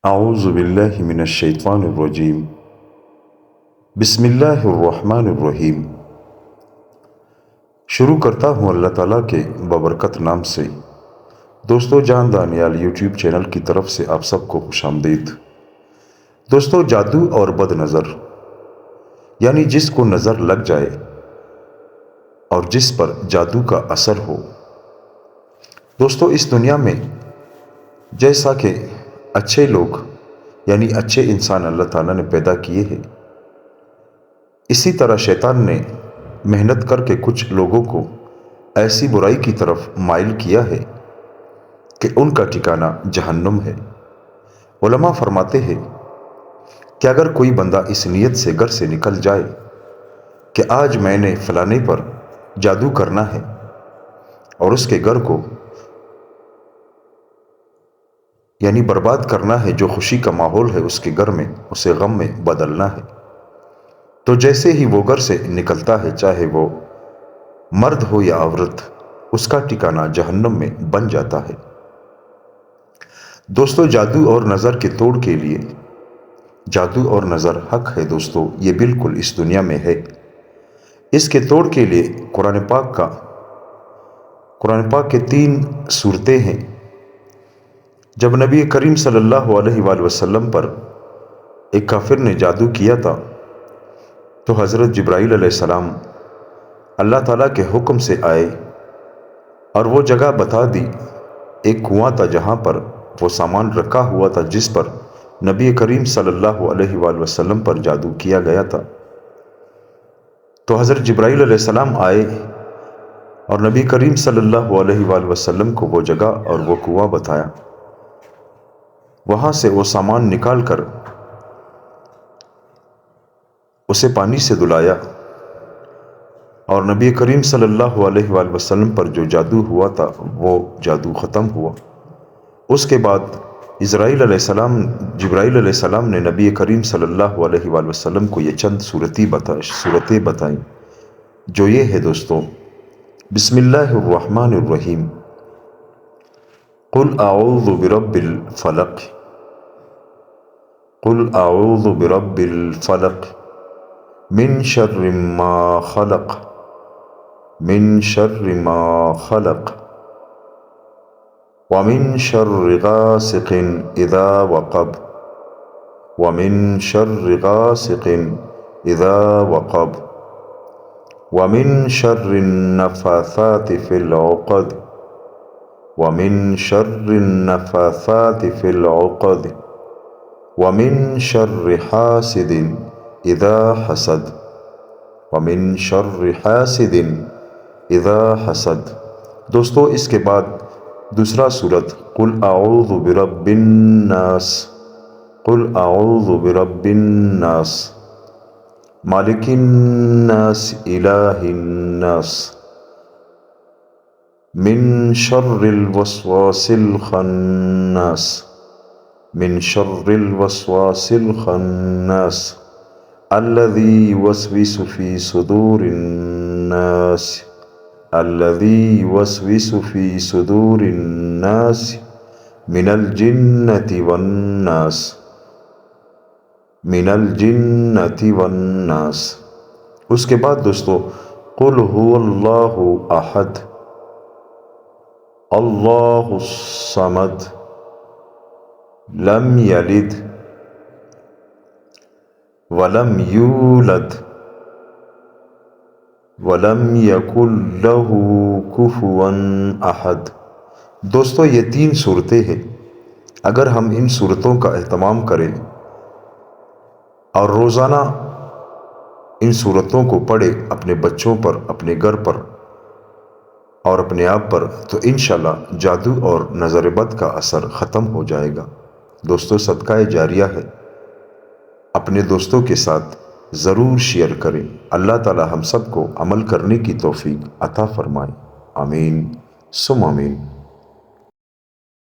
اعوذ باللہ من الشیطان الرجیم۔ بسم اللہ الرحمن الرحیم۔ شروع کرتا ہوں اللہ تعالیٰ کے بابرکت نام سے۔ دوستو، جان دانیال یوٹیوب چینل کی طرف سے آپ سب کو خوش آمدید۔ دوستو، جادو اور بد نظر، یعنی جس کو نظر لگ جائے اور جس پر جادو کا اثر ہو۔ دوستو، اس دنیا میں جیسا کہ اچھے لوگ یعنی اچھے انسان اللہ تعالیٰ نے پیدا کیے ہیں، اسی طرح شیطان نے محنت کر کے کچھ لوگوں کو ایسی برائی کی طرف مائل کیا ہے کہ ان کا ٹھکانہ جہنم ہے۔ علماء فرماتے ہیں کہ اگر کوئی بندہ اس نیت سے گھر سے نکل جائے کہ آج میں نے فلانے پر جادو کرنا ہے اور اس کے گھر کو یعنی برباد کرنا ہے، جو خوشی کا ماحول ہے اس کے گھر میں اسے غم میں بدلنا ہے، تو جیسے ہی وہ گھر سے نکلتا ہے، چاہے وہ مرد ہو یا عورت، اس کا ٹھکانہ جہنم میں بن جاتا ہے۔ دوستو، جادو اور نظر کے توڑ کے لیے، جادو اور نظر حق ہے دوستو، یہ بالکل اس دنیا میں ہے۔ اس کے توڑ کے لیے قرآن پاک کے 3 صورتیں ہیں۔ جب نبی کریم صلی اللہ علیہ وآلہ وسلم پر ایک کافر نے جادو کیا تھا تو حضرت جبرائیل علیہ السلام اللہ تعالیٰ کے حکم سے آئے اور وہ جگہ بتا دی۔ ایک کنواں تھا جہاں پر وہ سامان رکھا ہوا تھا جس پر نبی کریم صلی اللہ علیہ وآلہ وسلم پر جادو کیا گیا تھا۔ تو حضرت جبرائیل علیہ السلام آئے اور نبی کریم صلی اللہ علیہ وآلہ وسلم کو وہ جگہ اور وہ کنواں بتایا۔ وہاں سے وہ سامان نکال کر اسے پانی سے دھلایا اور نبی کریم صلی اللہ علیہ وآلہ وسلم پر جو جادو ہوا تھا وہ جادو ختم ہوا۔ اس کے بعد جبرائیل علیہ السلام نے نبی کریم صلی اللہ علیہ وآلہ وسلم کو یہ چند صورتیں بتائیں، جو یہ ہے دوستو: بسم اللہ الرحمن الرحیم، قل اعوذ برب الفلق، قل اعوذ برب الفلق من شر ما خلق، من شر ما خلق، ومن شر غاسق اذا وقب، ومن شر غاسق اذا وقب، ومن شر النفاثات في العقد، ومن شر النفاثات في العقد، ومن شر حاسد اذا حسد، ومن شر حاسد اذا حسد۔ دوستو، اس کے بعد دوسرا سورت قل اعوذ برب الناس، قل اعوذ برب الناس، مالک الناس، الہ الناس، من شر الوسواس الخناس، من شر الوسواس الخناس، الذي يوسوس في صدور الناس، الذي يوسوس في صدور الناس من الجنة والناس، من الجنة والناس۔ اس کے بعد دوستو قل هو اللہ احد، اللہ الصمد، لم یلد ولم یولد ولم یکن لہ کفوا احد۔ دوستو، یہ 3 صورتیں ہیں۔ اگر ہم ان صورتوں کا اہتمام کریں اور روزانہ ان صورتوں کو پڑھیں اپنے بچوں پر، اپنے گھر پر اور اپنے آپ پر، تو انشاءاللہ جادو اور نظر بد کا اثر ختم ہو جائے گا۔ دوستو، صدقہ جاریہ ہے، اپنے دوستوں کے ساتھ ضرور شیئر کریں۔ اللہ تعالی ہم سب کو عمل کرنے کی توفیق عطا فرمائے، آمین ثم آمین۔